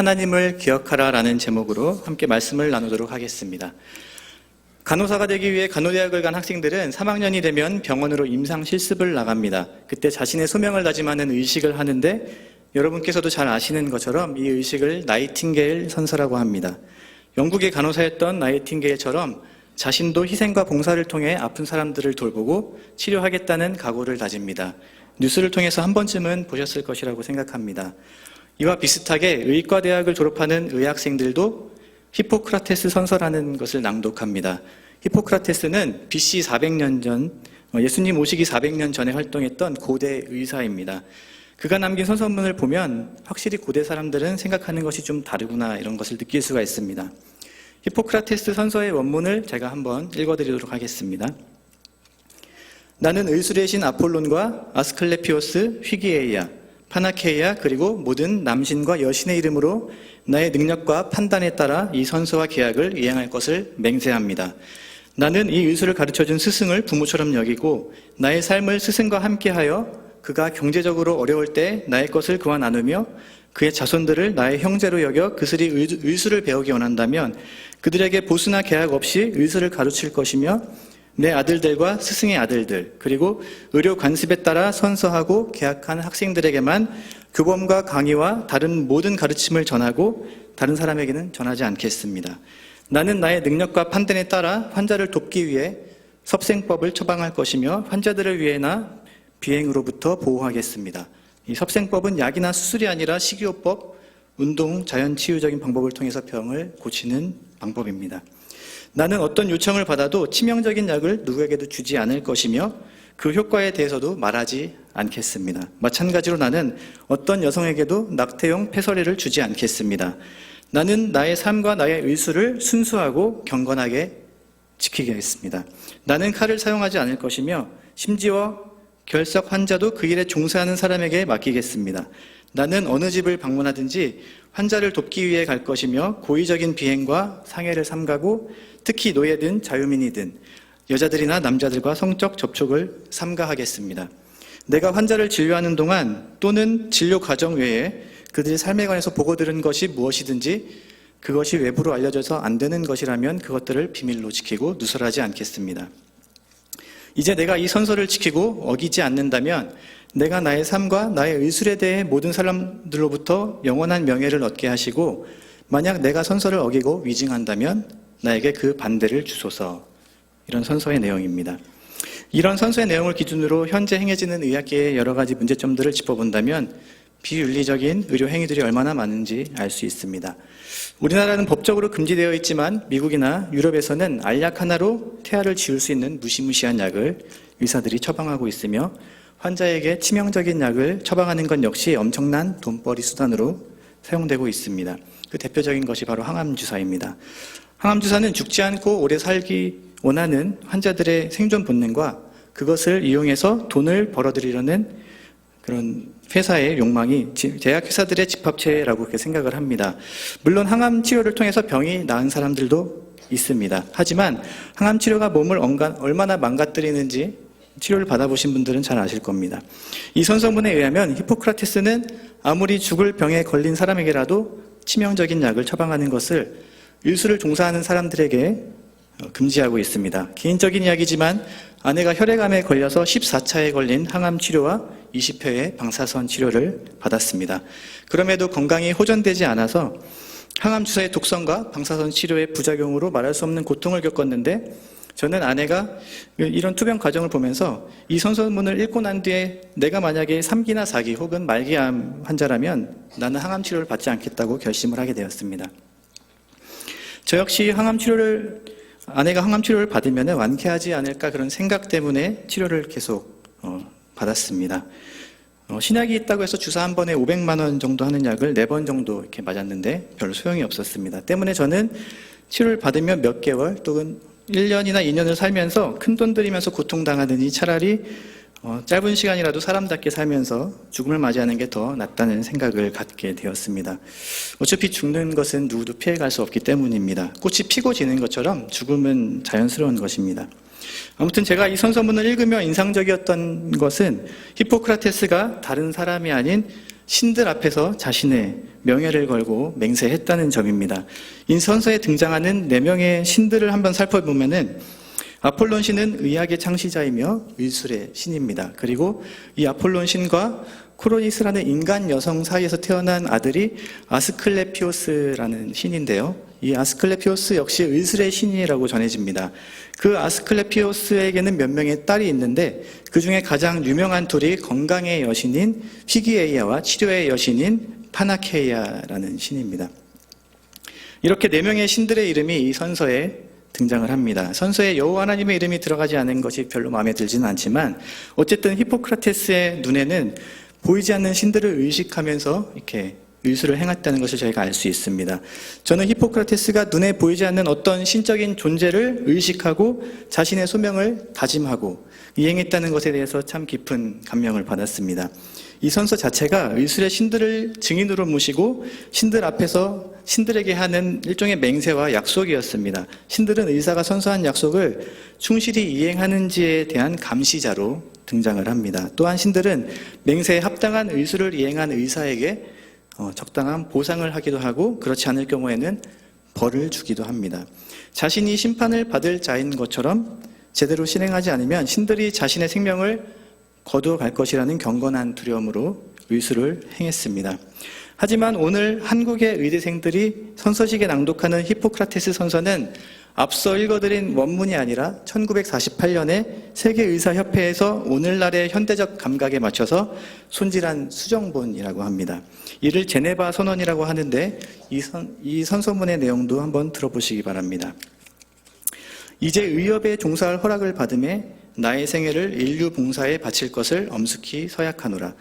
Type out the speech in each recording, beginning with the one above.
하나님을 기억하라 라는 제목으로 함께 말씀을 나누도록 하겠습니다. 간호사가 되기 위해 간호대학을 간 학생들은 3학년이 되면 병원으로 임상 실습을 나갑니다. 그때 자신의 소명을 다짐하는 의식을 하는데 여러분께서도 잘 아시는 것처럼 이 의식을 나이팅게일 선서라고 합니다. 영국의 간호사였던 나이팅게일처럼 자신도 희생과 봉사를 통해 아픈 사람들을 돌보고 치료하겠다는 각오를 다집니다. 뉴스를 통해서 한 번쯤은 보셨을 것이라고 생각합니다. 이와 비슷하게 의과대학을 졸업하는 의학생들도 히포크라테스 선서라는 것을 낭독합니다. 히포크라테스는 BC 400년 전, 예수님 오시기 400년 전에 활동했던 고대 의사입니다. 그가 남긴 선서문을 보면 확실히 고대 사람들은 생각하는 것이 좀 다르구나 이런 것을 느낄 수가 있습니다. 히포크라테스 선서의 원문을 제가 한번 읽어드리도록 하겠습니다. 나는 의술의 신 아폴론과 아스클레피오스, 휘기에이아, 파나케이아 그리고 모든 남신과 여신의 이름으로 나의 능력과 판단에 따라 이 선서와 계약을 이행할 것을 맹세합니다. 나는 이 의술을 가르쳐준 스승을 부모처럼 여기고 나의 삶을 스승과 함께하여 그가 경제적으로 어려울 때 나의 것을 그와 나누며 그의 자손들을 나의 형제로 여겨 그들이 의술을 배우기 원한다면 그들에게 보수나 계약 없이 의술을 가르칠 것이며 내 아들들과 스승의 아들들 그리고 의료 관습에 따라 선서하고 계약한 학생들에게만 교범과 강의와 다른 모든 가르침을 전하고 다른 사람에게는 전하지 않겠습니다. 나는 나의 능력과 판단에 따라 환자를 돕기 위해 섭생법을 처방할 것이며 환자들을 위해나 비행으로부터 보호하겠습니다. 이 섭생법은 약이나 수술이 아니라 식이요법, 운동, 자연치유적인 방법을 통해서 병을 고치는 방법입니다. 나는 어떤 요청을 받아도 치명적인 약을 누구에게도 주지 않을 것이며 그 효과에 대해서도 말하지 않겠습니다. 마찬가지로 나는 어떤 여성에게도 낙태용 폐설해를 주지 않겠습니다. 나는 나의 삶과 나의 의술을 순수하고 경건하게 지키겠습니다. 나는 칼을 사용하지 않을 것이며 심지어 결석 환자도 그 일에 종사하는 사람에게 맡기겠습니다. 나는 어느 집을 방문하든지 환자를 돕기 위해 갈 것이며 고의적인 비행과 상해를 삼가고 특히 노예든 자유민이든 여자들이나 남자들과 성적 접촉을 삼가하겠습니다. 내가 환자를 진료하는 동안 또는 진료 과정 외에 그들의 삶에 관해서 보고 들은 것이 무엇이든지 그것이 외부로 알려져서 안 되는 것이라면 그것들을 비밀로 지키고 누설하지 않겠습니다. 이제 내가 이 선서를 지키고 어기지 않는다면 내가 나의 삶과 나의 의술에 대해 모든 사람들로부터 영원한 명예를 얻게 하시고 만약 내가 선서를 어기고 위증한다면 나에게 그 반대를 주소서. 이런 선서의 내용입니다. 이런 선서의 내용을 기준으로 현재 행해지는 의학계의 여러 가지 문제점들을 짚어본다면 비윤리적인 의료 행위들이 얼마나 많은지 알 수 있습니다. 우리나라는 법적으로 금지되어 있지만 미국이나 유럽에서는 알약 하나로 태아를 지울 수 있는 무시무시한 약을 의사들이 처방하고 있으며 환자에게 치명적인 약을 처방하는 것 역시 엄청난 돈벌이 수단으로 사용되고 있습니다. 그 대표적인 것이 바로 항암주사입니다. 항암주사는 죽지 않고 오래 살기 원하는 환자들의 생존 본능과 그것을 이용해서 돈을 벌어들이려는 그런 회사의 욕망이 제약회사들의 집합체라고 그렇게 생각을 합니다. 물론 항암 치료를 통해서 병이 나은 사람들도 있습니다. 하지만 항암 치료가 몸을 얼마나 망가뜨리는지 치료를 받아보신 분들은 잘 아실 겁니다. 이 선서문에 의하면 히포크라테스는 아무리 죽을 병에 걸린 사람에게라도 치명적인 약을 처방하는 것을 의술을 종사하는 사람들에게 금지하고 있습니다. 개인적인 이야기지만 아내가 혈액암에 걸려서 14차에 걸린 항암 치료와 20회의 방사선 치료를 받았습니다. 그럼에도 건강이 호전되지 않아서 항암 주사의 독성과 방사선 치료의 부작용으로 말할 수 없는 고통을 겪었는데 저는 아내가 이런 투병 과정을 보면서 이 선서문을 읽고 난 뒤에 내가 만약에 3기나 4기 혹은 말기암 환자라면 나는 항암 치료를 받지 않겠다고 결심을 하게 되었습니다. 저 역시 아내가 항암 치료를 받으면 완쾌하지 않을까 그런 생각 때문에 치료를 계속 받았습니다. 신약이 있다고 해서 주사 한 번에 500만 원 정도 하는 약을 4번 정도 이렇게 맞았는데 별로 소용이 없었습니다. 때문에 저는 치료를 받으면 몇 개월 또는 1년이나 2년을 살면서 큰돈 들이면서 고통당하느니 차라리 짧은 시간이라도 사람답게 살면서 죽음을 맞이하는 게 더 낫다는 생각을 갖게 되었습니다. 어차피 죽는 것은 누구도 피해갈 수 없기 때문입니다. 꽃이 피고 지는 것처럼 죽음은 자연스러운 것입니다. 아무튼 제가 이 선서문을 읽으며 인상적이었던 것은 히포크라테스가 다른 사람이 아닌 신들 앞에서 자신의 명예를 걸고 맹세했다는 점입니다. 이 선서에 등장하는 4명의 신들을 한번 살펴보면은 아폴론 신은 의학의 창시자이며 의술의 신입니다. 그리고 이 아폴론 신과 크로니스라는 인간 여성 사이에서 태어난 아들이 아스클레피오스라는 신인데요. 이 아스클레피오스 역시 의술의 신이라고 전해집니다. 그 아스클레피오스에게는 몇 명의 딸이 있는데 그 중에 가장 유명한 둘이 건강의 여신인 피기에이아와 치료의 여신인 파나케이아라는 신입니다. 이렇게 4명의 신들의 이름이 이 선서에 등장을 합니다. 선서에 여호와 하나님의 이름이 들어가지 않은 것이 별로 마음에 들지는 않지만 어쨌든 히포크라테스의 눈에는 보이지 않는 신들을 의식하면서 이렇게 의술을 행했다는 것을 저희가 알 수 있습니다. 저는 히포크라테스가 눈에 보이지 않는 어떤 신적인 존재를 의식하고 자신의 소명을 다짐하고 이행했다는 것에 대해서 참 깊은 감명을 받았습니다. 이 선서 자체가 의술의 신들을 증인으로 모시고 신들 앞에서 신들에게 하는 일종의 맹세와 약속이었습니다. 신들은 의사가 선서한 약속을 충실히 이행하는지에 대한 감시자로 등장을 합니다. 또한 신들은 맹세에 합당한 의술을 이행한 의사에게 적당한 보상을 하기도 하고 그렇지 않을 경우에는 벌을 주기도 합니다. 자신이 심판을 받을 자인 것처럼 제대로 실행하지 않으면 신들이 자신의 생명을 거두어갈 것이라는 경건한 두려움으로 의술을 행했습니다. 하지만 오늘 한국의 의대생들이 선서식에 낭독하는 히포크라테스 선서는 앞서 읽어드린 원문이 아니라 1948년에 세계의사협회에서 오늘날의 현대적 감각에 맞춰서 손질한 수정본이라고 합니다. 이를 제네바 선언이라고 하는데 이 선서문의 내용도 한번 들어보시기 바랍니다. 이제 의협에 종사할 허락을 받음에 나의 생애를 인류 봉사에 바칠 것을 엄숙히 서약하노라.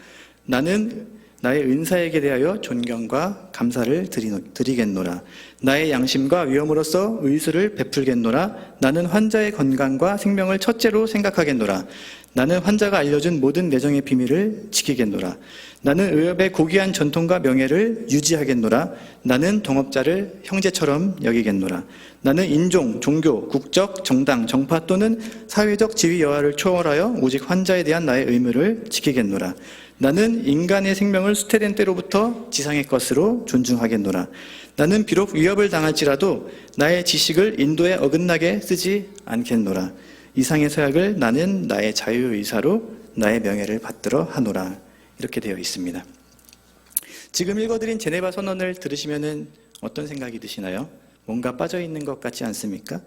나는 나의 은사에게 대하여 존경과 감사를 드리겠노라. 나의 양심과 위엄으로써 의술을 베풀겠노라. 나는 환자의 건강과 생명을 첫째로 생각하겠노라. 나는 환자가 알려준 모든 내정의 비밀을 지키겠노라. 나는 의협의 고귀한 전통과 명예를 유지하겠노라. 나는 동업자를 형제처럼 여기겠노라. 나는 인종, 종교, 국적, 정당, 정파 또는 사회적 지위 여하를 초월하여 오직 환자에 대한 나의 의무를 지키겠노라. 나는 인간의 생명을 수태된 때로부터 지상의 것으로 존중하겠노라. 나는 비록 위협을 당할지라도 나의 지식을 인도에 어긋나게 쓰지 않겠노라. 이상의 서약을 나는 나의 자유의사로 나의 명예를 받들어 하노라. 이렇게 되어 있습니다. 지금 읽어드린 제네바 선언을 들으시면 어떤 생각이 드시나요? 뭔가 빠져있는 것 같지 않습니까?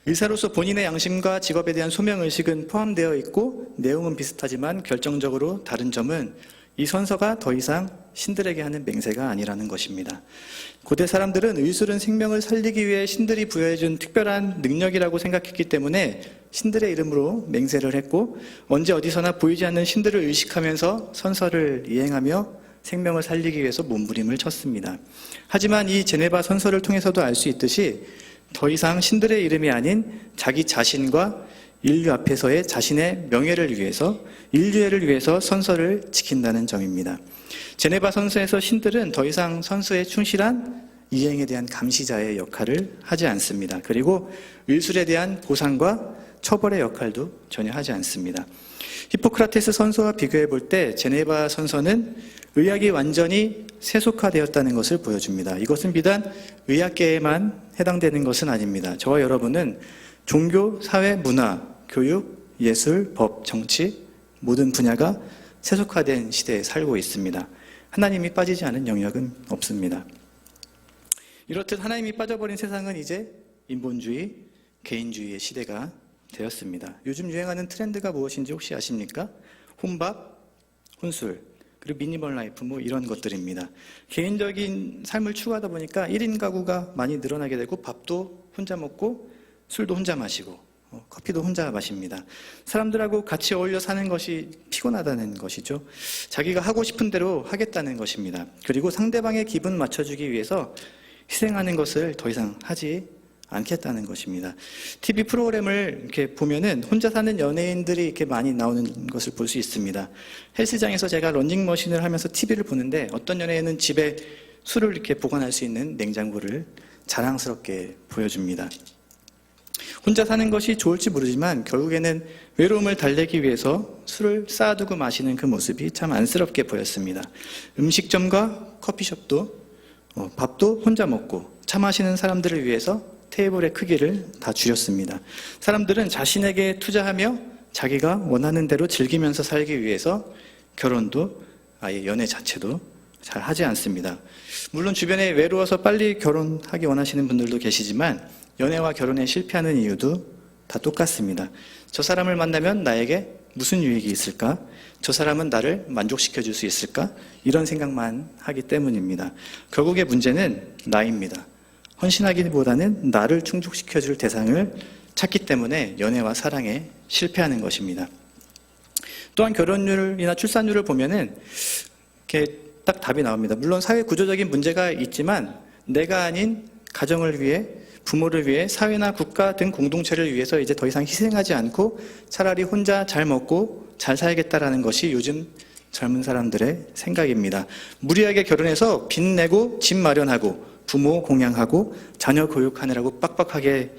의사로서 본인의 양심과 직업에 대한 소명의식은 포함되어 있고 내용은 비슷하지만 결정적으로 다른 점은 이 선서가 더 이상 신들에게 하는 맹세가 아니라는 것입니다. 고대 사람들은 의술은 생명을 살리기 위해 신들이 부여해준 특별한 능력이라고 생각했기 때문에 신들의 이름으로 맹세를 했고 언제 어디서나 보이지 않는 신들을 의식하면서 선서를 이행하며 생명을 살리기 위해서 몸부림을 쳤습니다. 하지만 이 제네바 선서를 통해서도 알 수 있듯이 더 이상 신들의 이름이 아닌 자기 자신과 인류 앞에서의 자신의 명예를 위해서 인류애를 위해서 선서를 지킨다는 점입니다. 제네바 선서에서 신들은 더 이상 선서에 충실한 이행에 대한 감시자의 역할을 하지 않습니다. 그리고 의술에 대한 보상과 처벌의 역할도 전혀 하지 않습니다. 히포크라테스 선서와 비교해 볼 때 제네바 선서는 의학이 완전히 세속화되었다는 것을 보여줍니다. 이것은 비단 의학계에만 해당되는 것은 아닙니다. 저와 여러분은 종교, 사회, 문화, 교육, 예술, 법, 정치 모든 분야가 세속화된 시대에 살고 있습니다. 하나님이 빠지지 않은 영역은 없습니다. 이렇듯 하나님이 빠져버린 세상은 이제 인본주의, 개인주의의 시대가 되었습니다. 요즘 유행하는 트렌드가 무엇인지 혹시 아십니까? 혼밥, 혼술, 그리고 미니멀 라이프 이런 것들입니다. 개인적인 삶을 추구하다 보니까 1인 가구가 많이 늘어나게 되고 밥도 혼자 먹고 술도 혼자 마시고 커피도 혼자 마십니다. 사람들하고 같이 어울려 사는 것이 피곤하다는 것이죠. 자기가 하고 싶은 대로 하겠다는 것입니다. 그리고 상대방의 기분 맞춰주기 위해서 희생하는 것을 더 이상 하지 않겠다는 것입니다. TV 프로그램을 이렇게 보면은 혼자 사는 연예인들이 이렇게 많이 나오는 것을 볼 수 있습니다. 헬스장에서 제가 러닝머신을 하면서 TV를 보는데 어떤 연예인은 집에 술을 이렇게 보관할 수 있는 냉장고를 자랑스럽게 보여줍니다. 혼자 사는 것이 좋을지 모르지만 결국에는 외로움을 달래기 위해서 술을 쌓아두고 마시는 그 모습이 참 안쓰럽게 보였습니다. 음식점과 커피숍도 밥도 혼자 먹고 차 마시는 사람들을 위해서 테이블의 크기를 다 줄였습니다. 사람들은 자신에게 투자하며 자기가 원하는 대로 즐기면서 살기 위해서 결혼도 아예 연애 자체도 잘 하지 않습니다. 물론 주변에 외로워서 빨리 결혼하기 원하시는 분들도 계시지만 연애와 결혼에 실패하는 이유도 다 똑같습니다. 저 사람을 만나면 나에게 무슨 유익이 있을까? 저 사람은 나를 만족시켜 줄 수 있을까? 이런 생각만 하기 때문입니다. 결국의 문제는 나입니다. 헌신하기보다는 나를 충족시켜 줄 대상을 찾기 때문에 연애와 사랑에 실패하는 것입니다. 또한 결혼율이나 출산율을 보면은 이렇게 딱 답이 나옵니다. 물론 사회 구조적인 문제가 있지만 내가 아닌 가정을 위해, 부모를 위해, 사회나 국가 등 공동체를 위해서 이제 더 이상 희생하지 않고 차라리 혼자 잘 먹고 잘 살겠다라는 것이 요즘 젊은 사람들의 생각입니다. 무리하게 결혼해서 빚 내고 집 마련하고 부모 공양하고 자녀 교육하느라고 빡빡하게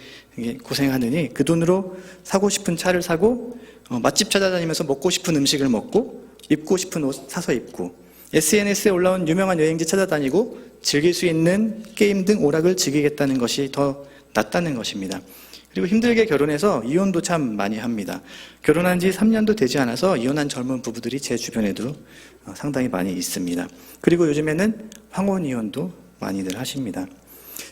고생하느니 그 돈으로 사고 싶은 차를 사고 맛집 찾아다니면서 먹고 싶은 음식을 먹고 입고 싶은 옷 사서 입고 SNS에 올라온 유명한 여행지 찾아다니고 즐길 수 있는 게임 등 오락을 즐기겠다는 것이 더 낫다는 것입니다. 그리고 힘들게 결혼해서 이혼도 참 많이 합니다. 결혼한 지 3년도 되지 않아서 이혼한 젊은 부부들이 제 주변에도 상당히 많이 있습니다. 그리고 요즘에는 황혼 이혼도 많이들 하십니다.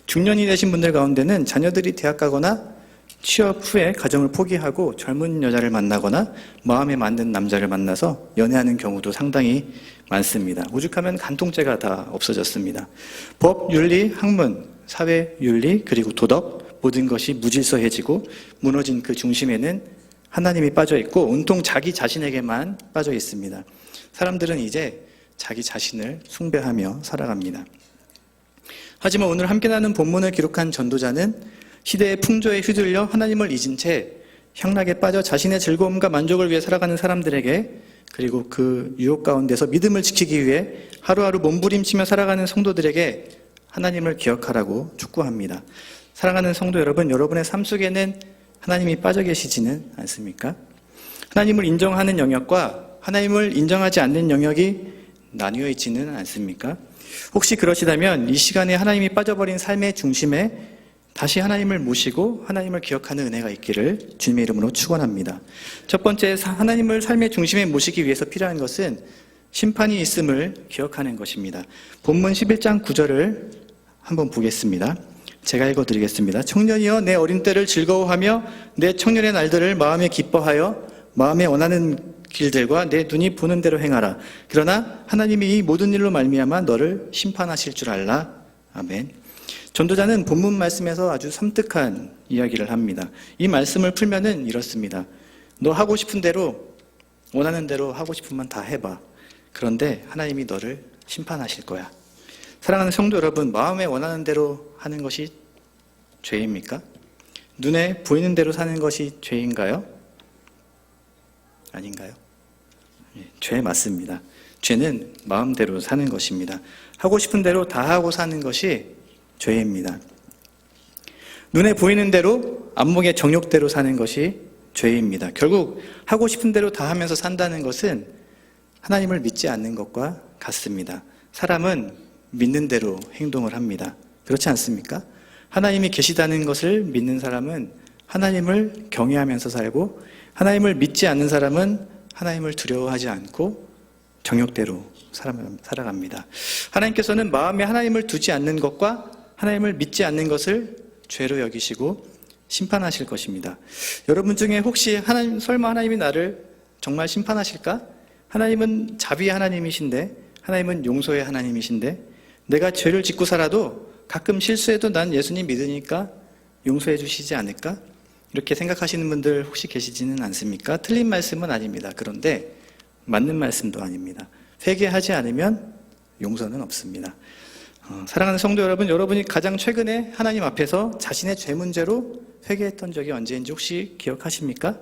중년이 되신 분들 가운데는 자녀들이 대학 가거나 취업 후에 가정을 포기하고 젊은 여자를 만나거나 마음에 맞는 남자를 만나서 연애하는 경우도 상당히 많습니다. 오죽하면 간통죄가 다 없어졌습니다. 법, 윤리, 학문, 사회, 윤리, 그리고 도덕 모든 것이 무질서해지고 무너진 그 중심에는 하나님이 빠져 있고 온통 자기 자신에게만 빠져 있습니다. 사람들은 이제 자기 자신을 숭배하며 살아갑니다. 하지만 오늘 함께 나눈 본문을 기록한 전도자는 시대의 풍조에 휘둘려 하나님을 잊은 채 향락에 빠져 자신의 즐거움과 만족을 위해 살아가는 사람들에게 그리고 그 유혹 가운데서 믿음을 지키기 위해 하루하루 몸부림치며 살아가는 성도들에게 하나님을 기억하라고 촉구합니다. 사랑하는 성도 여러분, 여러분의 삶 속에는 하나님이 빠져 계시지는 않습니까? 하나님을 인정하는 영역과 하나님을 인정하지 않는 영역이 나뉘어 있지는 않습니까? 혹시 그러시다면 이 시간에 하나님이 빠져버린 삶의 중심에 다시 하나님을 모시고 하나님을 기억하는 은혜가 있기를 주님의 이름으로 축원합니다. 첫 번째, 하나님을 삶의 중심에 모시기 위해서 필요한 것은 심판이 있음을 기억하는 것입니다. 본문 11장 9절을 한번 보겠습니다. 제가 읽어드리겠습니다. 청년이여 내 어린 때를 즐거워하며 내 청년의 날들을 마음에 기뻐하여 마음에 원하는 길들과 내 눈이 보는 대로 행하라. 그러나 하나님이 이 모든 일로 말미암아 너를 심판하실 줄 알라. 아멘. 전도자는 본문 말씀에서 아주 섬뜩한 이야기를 합니다. 이 말씀을 풀면은 이렇습니다. 너 하고 싶은 대로 원하는 대로 하고 싶으면 다 해봐. 그런데 하나님이 너를 심판하실 거야. 사랑하는 성도 여러분, 마음에 원하는 대로 하는 것이 죄입니까? 눈에 보이는 대로 사는 것이 죄인가요? 아닌가요? 죄 맞습니다. 죄는 마음대로 사는 것입니다. 하고 싶은 대로 다 하고 사는 것이 죄입니다. 눈에 보이는 대로 안목의 정욕대로 사는 것이 죄입니다. 결국 하고 싶은 대로 다 하면서 산다는 것은 하나님을 믿지 않는 것과 같습니다. 사람은 믿는 대로 행동을 합니다. 그렇지 않습니까? 하나님이 계시다는 것을 믿는 사람은 하나님을 경외하면서 살고 하나님을 믿지 않는 사람은 하나님을 두려워하지 않고 정욕대로 살아갑니다. 하나님께서는 마음에 하나님을 두지 않는 것과 하나님을 믿지 않는 것을 죄로 여기시고 심판하실 것입니다. 여러분 중에 혹시 설마 하나님이 나를 정말 심판하실까? 하나님은 자비의 하나님이신데, 하나님은 용서의 하나님이신데, 내가 죄를 짓고 살아도 가끔 실수해도 난 예수님 믿으니까 용서해 주시지 않을까? 이렇게 생각하시는 분들 혹시 계시지는 않습니까? 틀린 말씀은 아닙니다. 그런데 맞는 말씀도 아닙니다. 회개하지 않으면 용서는 없습니다. 사랑하는 성도 여러분, 여러분이 가장 최근에 하나님 앞에서 자신의 죄 문제로 회개했던 적이 언제인지 혹시 기억하십니까?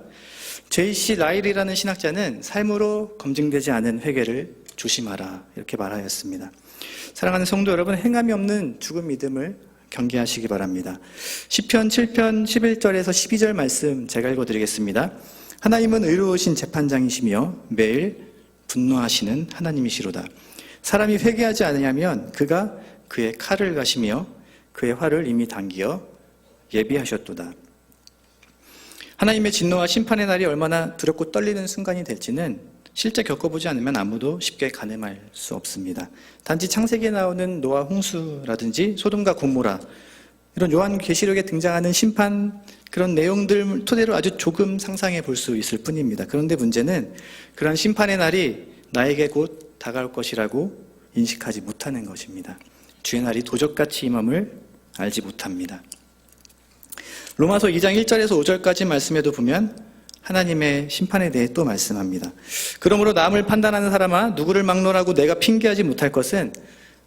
J.C. 라일이라는 신학자는 삶으로 검증되지 않은 회개를 조심하라 이렇게 말하였습니다. 사랑하는 성도 여러분, 행함이 없는 죽은 믿음을 경계하시기 바랍니다. 시편 7편 11절에서 12절 말씀 제가 읽어드리겠습니다. 하나님은 의로우신 재판장이시며 매일 분노하시는 하나님이시로다. 사람이 회개하지 않으냐면 그가 그의 칼을 가시며 그의 활을 이미 당기어 예비하셨도다. 하나님의 진노와 심판의 날이 얼마나 두렵고 떨리는 순간이 될지는 실제 겪어보지 않으면 아무도 쉽게 가늠할 수 없습니다. 단지 창세기에 나오는 노아 홍수라든지 소돔과 고모라, 이런 요한계시록에 등장하는 심판, 그런 내용들 토대로 아주 조금 상상해 볼 수 있을 뿐입니다. 그런데 문제는 그런 심판의 날이 나에게 곧 다가올 것이라고 인식하지 못하는 것입니다. 주의 날이 도적같이 임함을 알지 못합니다. 로마서 2장 1절에서 5절까지 말씀에도 보면 하나님의 심판에 대해 또 말씀합니다. 그러므로 남을 판단하는 사람아, 누구를 막론하고 내가 핑계하지 못할 것은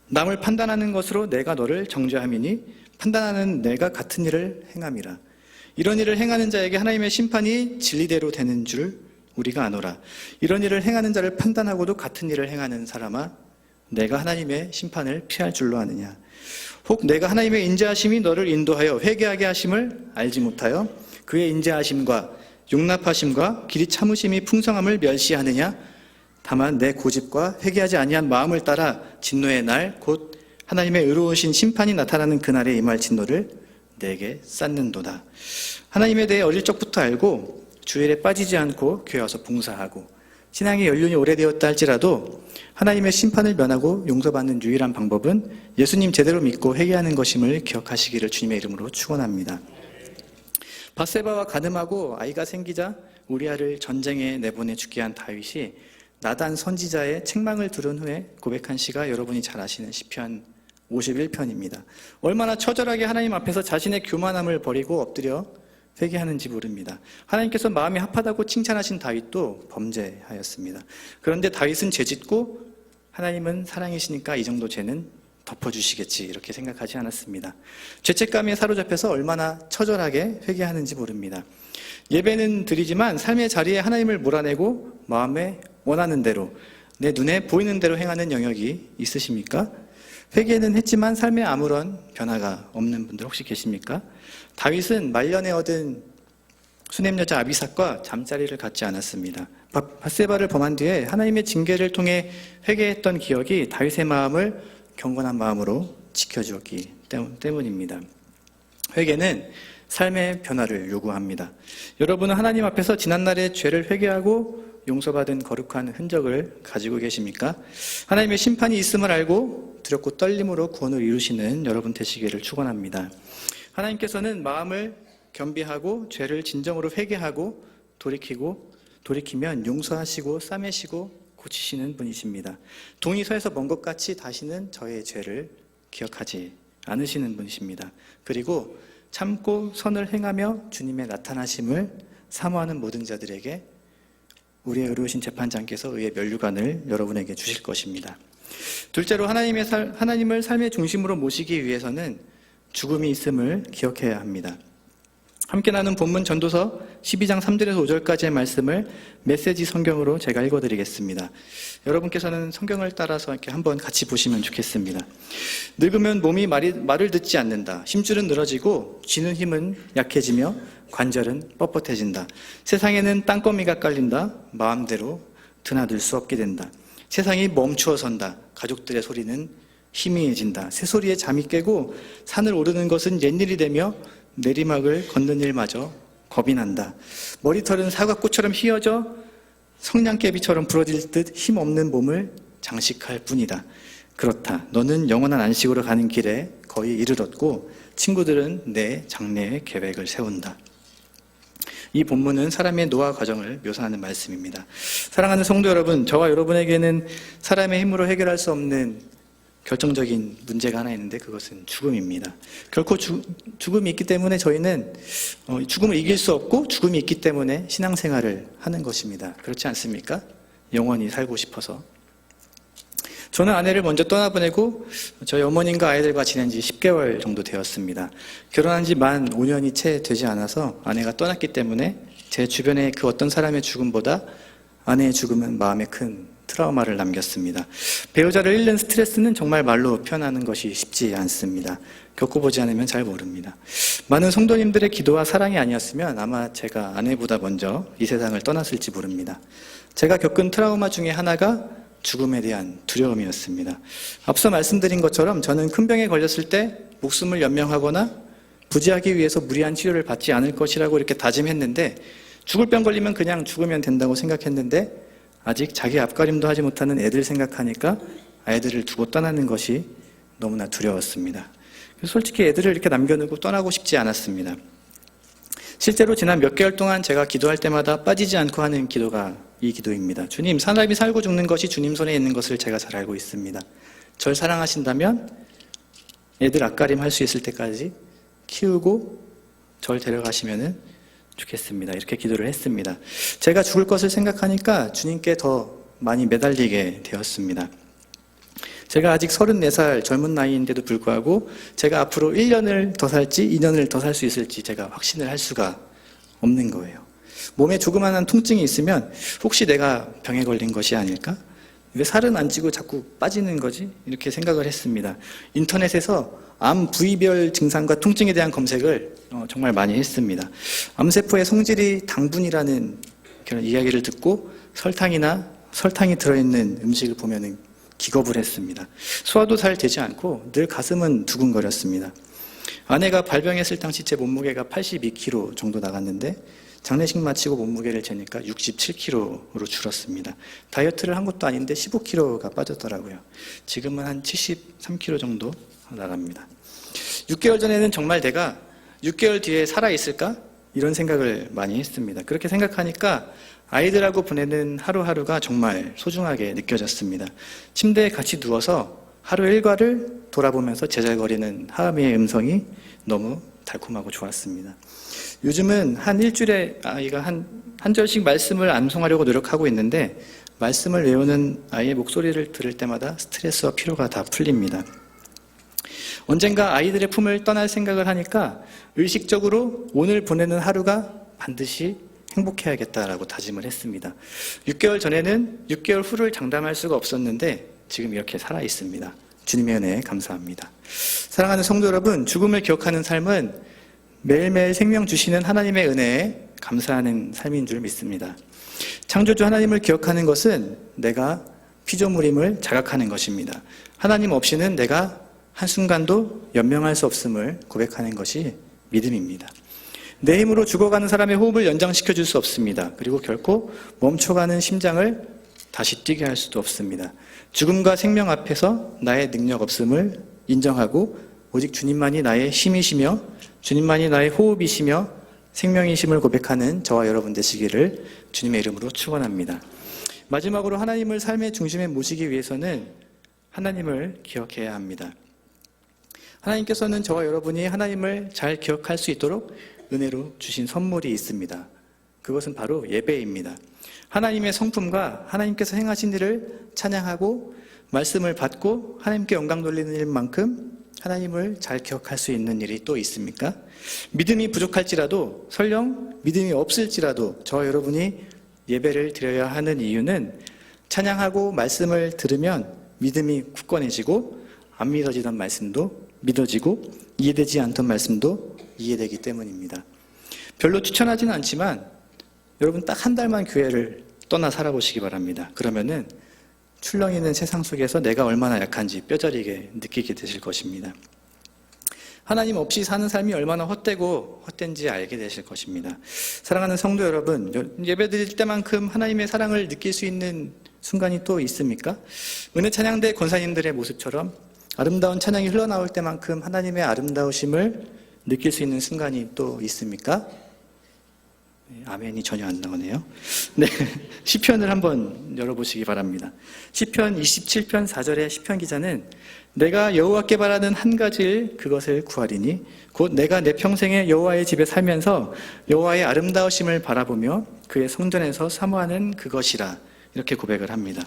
남을 판단하는 것으로 내가 너를 정죄함이니 판단하는 내가 같은 일을 행함이라. 이런 일을 행하는 자에게 하나님의 심판이 진리대로 되는 줄 우리가 아노라. 이런 일을 행하는 자를 판단하고도 같은 일을 행하는 사람아, 내가 하나님의 심판을 피할 줄로 아느냐. 혹 내가 하나님의 인자하심이 너를 인도하여 회개하게 하심을 알지 못하여 그의 인자하심과 용납하심과 길이 참으심이 풍성함을 멸시하느냐. 다만 내 고집과 회개하지 아니한 마음을 따라 진노의 날 곧 하나님의 의로우신 심판이 나타나는 그날에 임할 진노를 내게 쌓는도다. 하나님에 대해 어릴 적부터 알고 주일에 빠지지 않고 교회 와서 봉사하고 신앙의 연륜이 오래되었다 할지라도 하나님의 심판을 면하고 용서받는 유일한 방법은 예수님 제대로 믿고 회개하는 것임을 기억하시기를 주님의 이름으로 축원합니다. 밧세바와 간음하고 아이가 생기자 우리아를 전쟁에 내보내 죽게 한 다윗이 나단 선지자의 책망을 들은 후에 고백한 시가 여러분이 잘 아시는 시편 51편입니다. 얼마나 처절하게 하나님 앞에서 자신의 교만함을 버리고 엎드려 회개하는지 모릅니다. 하나님께서 마음이 합하다고 칭찬하신 다윗도 범죄하였습니다. 그런데 다윗은 죄짓고 하나님은 사랑이시니까 이 정도 죄는 덮어주시겠지 이렇게 생각하지 않았습니다. 죄책감에 사로잡혀서 얼마나 처절하게 회개하는지 모릅니다. 예배는 드리지만 삶의 자리에 하나님을 몰아내고 마음에 원하는 대로 내 눈에 보이는 대로 행하는 영역이 있으십니까? 회개는 했지만 삶에 아무런 변화가 없는 분들 혹시 계십니까? 다윗은 말년에 얻은 수냄 여자 아비삭과 잠자리를 갖지 않았습니다. 밧세바를 범한 뒤에 하나님의 징계를 통해 회개했던 기억이 다윗의 마음을 경건한 마음으로 지켜주었기 때문입니다. 회개는 삶의 변화를 요구합니다. 여러분은 하나님 앞에서 지난날의 죄를 회개하고 용서받은 거룩한 흔적을 가지고 계십니까? 하나님의 심판이 있음을 알고 두렵고 떨림으로 구원을 이루시는 여러분 되시기를 축원합니다. 하나님께서는 마음을 겸비하고 죄를 진정으로 회개하고 돌이키면 용서하시고 싸매시고 고치시는 분이십니다. 동이 서에서 먼 것 같이 다시는 저의 죄를 기억하지 않으시는 분이십니다. 그리고 참고 선을 행하며 주님의 나타나심을 사모하는 모든 자들에게 우리의 의로우신 재판장께서 의의 면류관을 여러분에게 주실 것입니다. 둘째로 하나님을 삶의 중심으로 모시기 위해서는 죽음이 있음을 기억해야 합니다. 함께 나눈 본문 전도서 12장 3절에서 5절까지의 말씀을 메시지 성경으로 제가 읽어드리겠습니다. 여러분께서는 성경을 따라서 이렇게 한번 같이 보시면 좋겠습니다. 늙으면 몸이 말을 듣지 않는다. 힘줄은 늘어지고 쥐는 힘은 약해지며 관절은 뻣뻣해진다. 세상에는 땅거미가 깔린다. 마음대로 드나들 수 없게 된다. 세상이 멈추어 선다. 가족들의 소리는 희미해진다. 새소리에 잠이 깨고 산을 오르는 것은 옛일이 되며 내리막을 걷는 일마저 겁이 난다. 머리털은 사과꽃처럼 휘어져 성냥개비처럼 부러질 듯 힘없는 몸을 장식할 뿐이다. 그렇다. 너는 영원한 안식으로 가는 길에 거의 이르렀고 친구들은 내 장래의 계획을 세운다. 이 본문은 사람의 노화 과정을 묘사하는 말씀입니다. 사랑하는 성도 여러분, 저와 여러분에게는 사람의 힘으로 해결할 수 없는 결정적인 문제가 하나 있는데 그것은 죽음입니다. 결코 죽음이 있기 때문에 저희는 죽음을 이길 수 없고 죽음이 있기 때문에 신앙생활을 하는 것입니다. 그렇지 않습니까? 영원히 살고 싶어서. 저는 아내를 먼저 떠나보내고 저희 어머님과 아이들과 지낸 지 10개월 정도 되었습니다. 결혼한 지 만 5년이 채 되지 않아서 아내가 떠났기 때문에 제 주변의 그 어떤 사람의 죽음보다 아내의 죽음은 마음에 큰 트라우마를 남겼습니다. 배우자를 잃는 스트레스는 정말 말로 표현하는 것이 쉽지 않습니다. 겪어보지 않으면 잘 모릅니다. 많은 성도님들의 기도와 사랑이 아니었으면 아마 제가 아내보다 먼저 이 세상을 떠났을지 모릅니다. 제가 겪은 트라우마 중에 하나가 죽음에 대한 두려움이었습니다. 앞서 말씀드린 것처럼 저는 큰 병에 걸렸을 때 목숨을 연명하거나 부지하기 위해서 무리한 치료를 받지 않을 것이라고 이렇게 다짐했는데, 죽을 병 걸리면 그냥 죽으면 된다고 생각했는데, 아직 자기 앞가림도 하지 못하는 애들 생각하니까 아이들을 두고 떠나는 것이 너무나 두려웠습니다. 솔직히 애들을 이렇게 남겨두고 떠나고 싶지 않았습니다. 실제로 지난 몇 개월 동안 제가 기도할 때마다 빠지지 않고 하는 기도가 이 기도입니다. 주님, 사람이 살고 죽는 것이 주님 손에 있는 것을 제가 잘 알고 있습니다. 절 사랑하신다면 애들 앞가림 할 수 있을 때까지 키우고 절 데려가시면 좋겠습니다. 이렇게 기도를 했습니다. 제가 죽을 것을 생각하니까 주님께 더 많이 매달리게 되었습니다. 제가 아직 34살 젊은 나이인데도 불구하고 제가 앞으로 1년을 더 살지 2년을 더 살 수 있을지 제가 확신을 할 수가 없는 거예요. 몸에 조그마한 통증이 있으면 혹시 내가 병에 걸린 것이 아닐까? 왜 살은 안 찌고 자꾸 빠지는 거지? 이렇게 생각을 했습니다. 인터넷에서 암 부위별 증상과 통증에 대한 검색을 정말 많이 했습니다. 암세포의 성질이 당분이라는 그런 이야기를 듣고 설탕이 들어있는 음식을 보면 기겁을 했습니다. 소화도 잘 되지 않고 늘 가슴은 두근거렸습니다. 아내가 발병했을 당시 제 몸무게가 82kg 정도 나갔는데 장례식 마치고 몸무게를 재니까 67kg로 줄었습니다. 다이어트를 한 것도 아닌데 15kg가 빠졌더라고요. 지금은 한 73kg 정도 나갑니다. 6개월 전에는 정말 내가 6개월 뒤에 살아있을까? 이런 생각을 많이 했습니다. 그렇게 생각하니까 아이들하고 보내는 하루하루가 정말 소중하게 느껴졌습니다. 침대에 같이 누워서 하루 일과를 돌아보면서 제잘거리는 하은이의 음성이 너무 달콤하고 좋았습니다. 요즘은 한 일주일에 아이가 한 절씩 말씀을 암송하려고 노력하고 있는데, 말씀을 외우는 아이의 목소리를 들을 때마다 스트레스와 피로가 다 풀립니다. 언젠가 아이들의 품을 떠날 생각을 하니까 의식적으로 오늘 보내는 하루가 반드시 행복해야겠다라고 다짐을 했습니다. 6개월 전에는 6개월 후를 장담할 수가 없었는데 지금 이렇게 살아 있습니다. 주님의 은혜에 감사합니다. 사랑하는 성도 여러분, 죽음을 기억하는 삶은 매일매일 생명 주시는 하나님의 은혜에 감사하는 삶인 줄 믿습니다. 창조주 하나님을 기억하는 것은 내가 피조물임을 자각하는 것입니다. 하나님 없이는 내가 한순간도 연명할 수 없음을 고백하는 것이 믿음입니다. 내 힘으로 죽어가는 사람의 호흡을 연장시켜 줄 수 없습니다. 그리고 결코 멈춰가는 심장을 다시 뛰게 할 수도 없습니다. 죽음과 생명 앞에서 나의 능력 없음을 인정하고 오직 주님만이 나의 힘이시며 주님만이 나의 호흡이시며 생명이심을 고백하는 저와 여러분 되시기를 주님의 이름으로 축원합니다. 마지막으로 하나님을 삶의 중심에 모시기 위해서는 하나님을 기억해야 합니다. 하나님께서는 저와 여러분이 하나님을 잘 기억할 수 있도록 은혜로 주신 선물이 있습니다. 그것은 바로 예배입니다. 하나님의 성품과 하나님께서 행하신 일을 찬양하고 말씀을 받고 하나님께 영광 돌리는 일만큼 하나님을 잘 기억할 수 있는 일이 또 있습니까? 믿음이 부족할지라도, 설령 믿음이 없을지라도 저와 여러분이 예배를 드려야 하는 이유는 찬양하고 말씀을 들으면 믿음이 굳건해지고 안 믿어지던 말씀도 믿어지고 이해되지 않던 말씀도 이해되기 때문입니다. 별로 추천하지는 않지만 여러분 딱 한 달만 교회를 떠나 살아보시기 바랍니다. 그러면은 출렁이는 세상 속에서 내가 얼마나 약한지 뼈저리게 느끼게 되실 것입니다. 하나님 없이 사는 삶이 얼마나 헛되고 헛된지 알게 되실 것입니다. 사랑하는 성도 여러분, 예배 드릴 때만큼 하나님의 사랑을 느낄 수 있는 순간이 또 있습니까? 은혜 찬양대 권사님들의 모습처럼 아름다운 찬양이 흘러나올 때만큼 하나님의 아름다우심을 느낄 수 있는 순간이 또 있습니까? 아멘이 전혀 안 나오네요. 네, 시편을 한번 열어보시기 바랍니다. 시편 27편 4절의 시편 기자는 내가 여호와께 바라는 한 가지 일 그것을 구하리니 곧 내가 내 평생에 여호와의 집에 살면서 여호와의 아름다우심을 바라보며 그의 성전에서 사모하는 그것이라, 이렇게 고백을 합니다.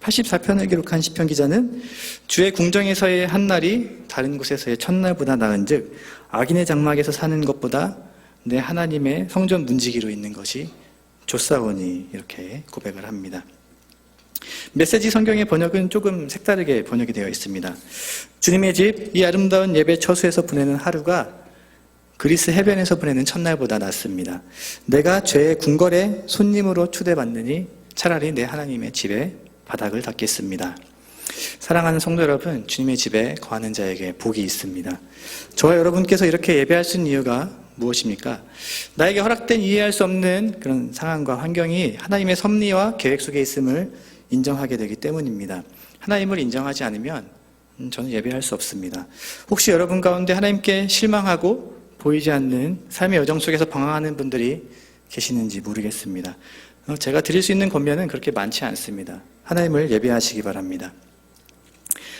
84편을 기록한 시편 기자는 주의 궁정에서의 한 날이 다른 곳에서의 첫날보다 나은즉 악인의 장막에서 사는 것보다 내 하나님의 성전 문지기로 있는 것이 좋사오니, 이렇게 고백을 합니다. 메시지 성경의 번역은 조금 색다르게 번역이 되어 있습니다. 주님의 집, 이 아름다운 예배 처소에서 보내는 하루가 그리스 해변에서 보내는 첫날보다 낫습니다. 내가 죄의 궁궐에 손님으로 초대받느니 차라리 내 하나님의 집에 바닥을 닦겠습니다. 사랑하는 성도 여러분, 주님의 집에 거하는 자에게 복이 있습니다. 저와 여러분께서 이렇게 예배할 수 있는 이유가 무엇입니까? 나에게 허락된 이해할 수 없는 그런 상황과 환경이 하나님의 섭리와 계획 속에 있음을 인정하게 되기 때문입니다. 하나님을 인정하지 않으면 저는 예배할 수 없습니다. 혹시 여러분 가운데 하나님께 실망하고 보이지 않는 삶의 여정 속에서 방황하는 분들이 계시는지 모르겠습니다. 제가 드릴 수 있는 권면은 그렇게 많지 않습니다. 하나님을 예배하시기 바랍니다.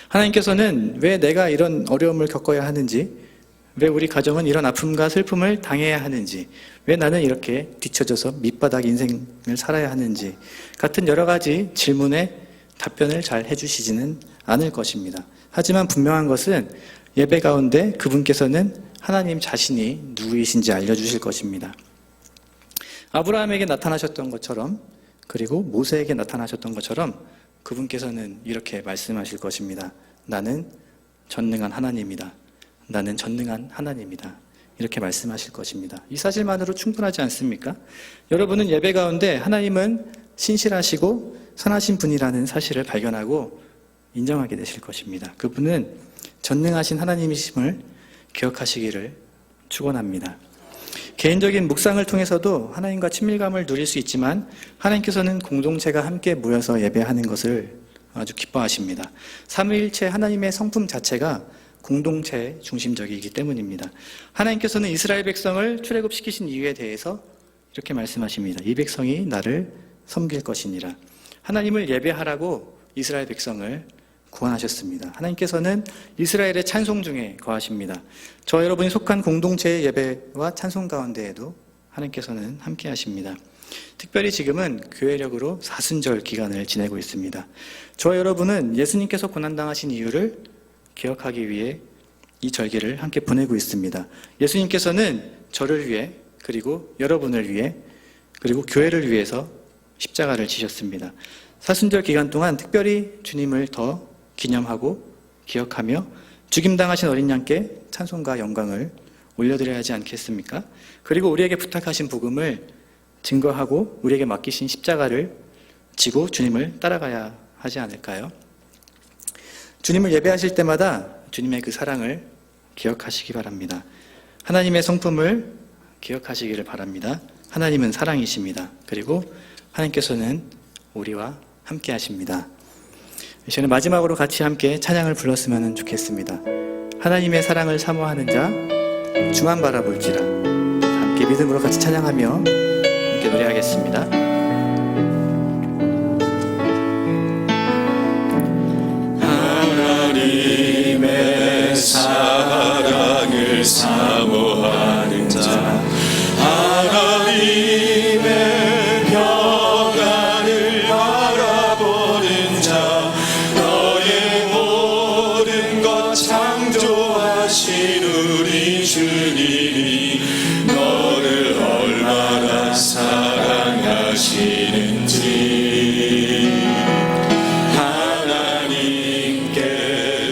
하나님께서는 왜 내가 이런 어려움을 겪어야 하는지, 왜 우리 가정은 이런 아픔과 슬픔을 당해야 하는지, 왜 나는 이렇게 뒤처져서 밑바닥 인생을 살아야 하는지 같은 여러 가지 질문에 답변을 잘 해주시지는 않을 것입니다. 하지만 분명한 것은 예배 가운데 그분께서는 하나님 자신이 누구이신지 알려주실 것입니다. 아브라함에게 나타나셨던 것처럼, 그리고 모세에게 나타나셨던 것처럼 그분께서는 이렇게 말씀하실 것입니다. 나는 전능한 하나님이다. 나는 전능한 하나님이다. 이렇게 말씀하실 것입니다. 이 사실만으로 충분하지 않습니까? 여러분은 예배 가운데 하나님은 신실하시고 선하신 분이라는 사실을 발견하고 인정하게 되실 것입니다. 그분은 전능하신 하나님이심을 기억하시기를 축원합니다. 개인적인 묵상을 통해서도 하나님과 친밀감을 누릴 수 있지만 하나님께서는 공동체가 함께 모여서 예배하는 것을 아주 기뻐하십니다. 삼위일체 하나님의 성품 자체가 공동체 중심적이기 때문입니다. 하나님께서는 이스라엘 백성을 출애굽시키신 이유에 대해서 이렇게 말씀하십니다. 이 백성이 나를 섬길 것이니라. 하나님을 예배하라고 이스라엘 백성을 구원하셨습니다. 하나님께서는 이스라엘의 찬송 중에 거하십니다. 저 여러분이 속한 공동체의 예배와 찬송 가운데에도 하나님께서는 함께 하십니다. 특별히 지금은 교회력으로 사순절 기간을 지내고 있습니다. 저 여러분은 예수님께서 고난당하신 이유를 기억하기 위해 이 절기를 함께 보내고 있습니다. 예수님께서는 저를 위해, 그리고 여러분을 위해, 그리고 교회를 위해서 십자가를 지셨습니다. 사순절 기간 동안 특별히 주님을 더 기념하고 기억하며 죽임당하신 어린 양께 찬송과 영광을 올려드려야 하지 않겠습니까? 그리고 우리에게 부탁하신 복음을 증거하고 우리에게 맡기신 십자가를 지고 주님을 따라가야 하지 않을까요? 주님을 예배하실 때마다 주님의 그 사랑을 기억하시기 바랍니다. 하나님의 성품을 기억하시기를 바랍니다. 하나님은 사랑이십니다. 그리고 하나님께서는 우리와 함께 하십니다. 저는 마지막으로 같이 함께 찬양을 불렀으면 좋겠습니다. 하나님의 사랑을 사모하는 자 주만 바라볼지라. 함께 믿음으로 같이 찬양하며 함께 노래하겠습니다. 하나님의 사랑을 사모하는 자, 하나님의 평안을 바라보는 자, 너의 모든 것 창조하신 우리 주님이 너를 얼마나 사랑하시는지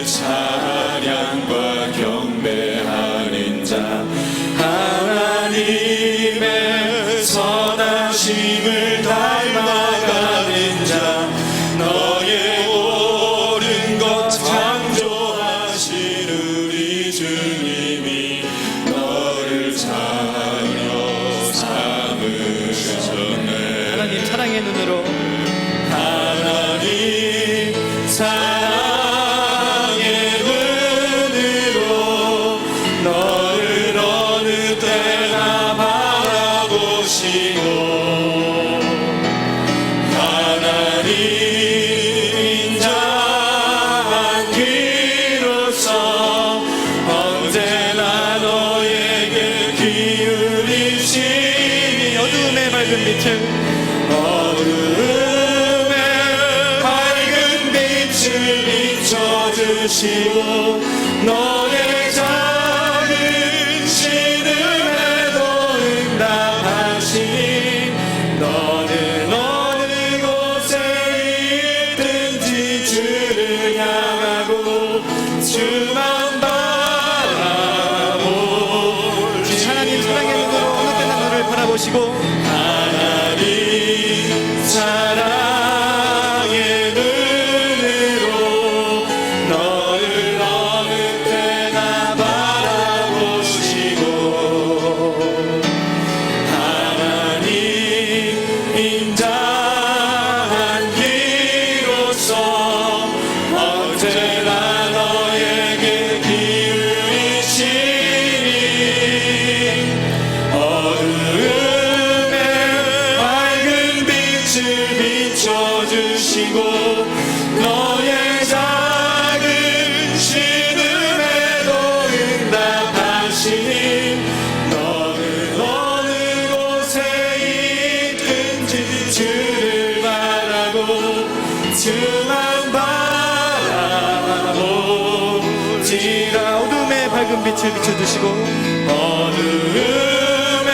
찬양과 경배하는 자, 하나님의 선하심을 닮아가는 자, 너의 옳은 것 창조하신 우리 주님이 너를 자녀 삼으셨네. 하나님 사랑의 눈으로, 하나님 사랑의 너를 어느 때나 바라보시고, 하나님 인자한 귀로서 언제나 너에게 기울이시니 어두움의 밝은 빛을, 어둠의 밝은 빛을 비춰주시고, 너의 작은 신음에도 응답하시니 너는 어느 곳에 주시고 하나님 사랑의 눈으로 너를 어느 때나 바라보시고 하나님 인자한 기로서 언제나 너에게 기울이시니 어두움에 밝은 빛을 비춰주시고 너의 작은 신음에도 응답하시니 너는 어느 곳에 있든지 주를 바라고 주만 바라보지라. 어둠의 밝은 빛을 비춰주시고 어두움에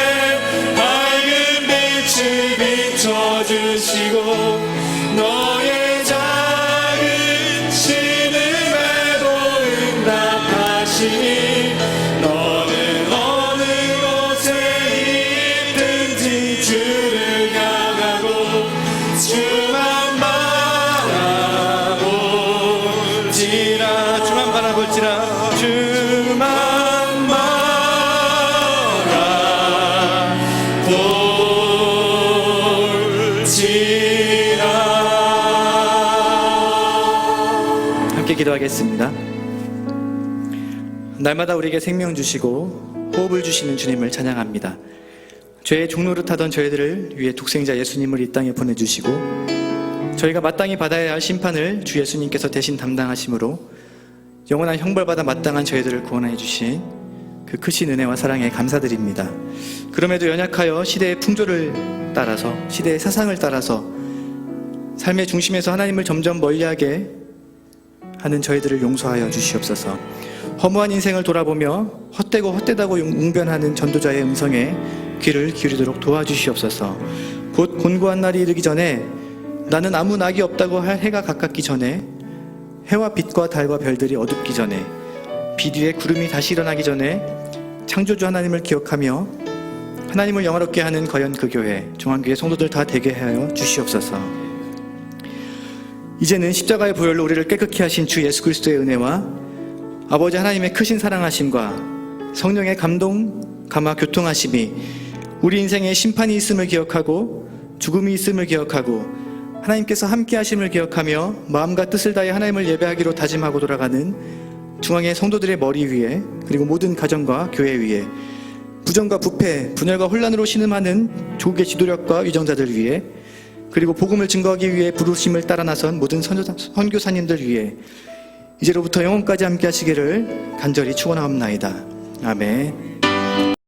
밝은 빛을 비춰주시고 너의 작은 신음에도 응답하시니 너는 어느 곳에 있든지 주를 향하고 주만 바라볼지라. 주만 바라볼지라. 주만 바라볼지라. 함께 기도하겠습니다. 날마다 우리에게 생명 주시고 호흡을 주시는 주님을 찬양합니다. 죄의 종노릇하던 저희들을 위해 독생자 예수님을 이 땅에 보내주시고 저희가 마땅히 받아야 할 심판을 주 예수님께서 대신 담당하심으로 영원한 형벌받아 마땅한 저희들을 구원해 주신 그 크신 은혜와 사랑에 감사드립니다. 그럼에도 연약하여 시대의 풍조를 따라서 시대의 사상을 따라서 삶의 중심에서 하나님을 점점 멀리하게 하는 저희들을 용서하여 주시옵소서. 허무한 인생을 돌아보며 헛되고 헛되다고 웅변하는 전도자의 음성에 귀를 기울이도록 도와주시옵소서. 곧 곤고한 날이 이르기 전에 나는 아무 낙이 없다고 할 해가 가깝기 전에 해와 빛과 달과 별들이 어둡기 전에 빛 위에 구름이 다시 일어나기 전에 창조주 하나님을 기억하며 하나님을 영화롭게 하는 거연 그 교회 중앙교회 성도들 다 되게 하여 주시옵소서. 이제는 십자가의 보혈로 우리를 깨끗게 하신 주 예수 그리스도의 은혜와 아버지 하나님의 크신 사랑하심과 성령의 감동, 감화, 교통하심이 우리 인생에 심판이 있음을 기억하고 죽음이 있음을 기억하고 하나님께서 함께 하심을 기억하며 마음과 뜻을 다해 하나님을 예배하기로 다짐하고 돌아가는 중앙의 성도들의 머리 위에 그리고 모든 가정과 교회 위에 부정과 부패, 분열과 혼란으로 신음하는 조국의 지도력과 위정자들 위에 그리고 복음을 증거하기 위해 부르심을 따라 나선 모든 선교사님들 위해 이제로부터 영원까지 함께 하시기를 간절히 축원하옵나이다. 아멘.